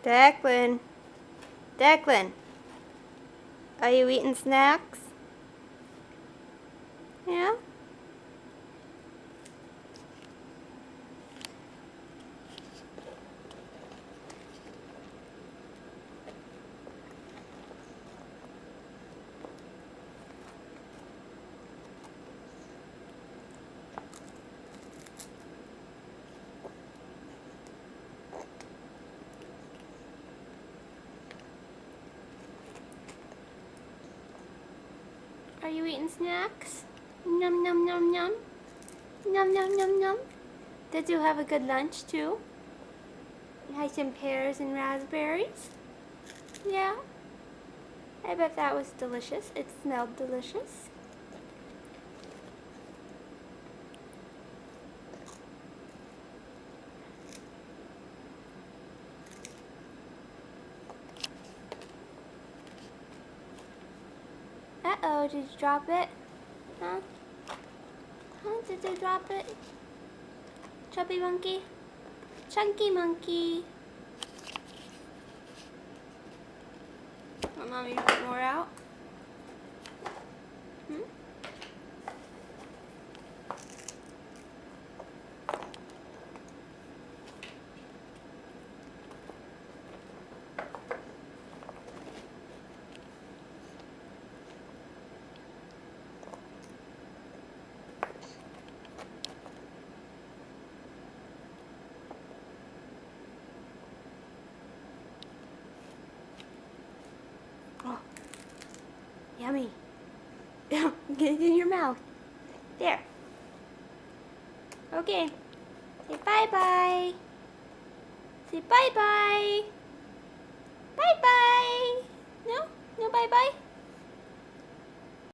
Declan. Declan. Are you eating snacks? Yeah? Are you eating snacks? Num num num num. Num num num num. Did you have a good lunch too? You had some pears and raspberries? Yeah? I bet that was delicious. It smelled delicious. Uh-oh, did you drop it? Huh? Huh? Did you drop it? Chubby monkey? Chunky monkey? Want mommy to put more out? Hmm? Oh, yummy. Get it in your mouth. There. Okay. Say bye-bye. Say bye-bye. Bye-bye. No? No bye-bye?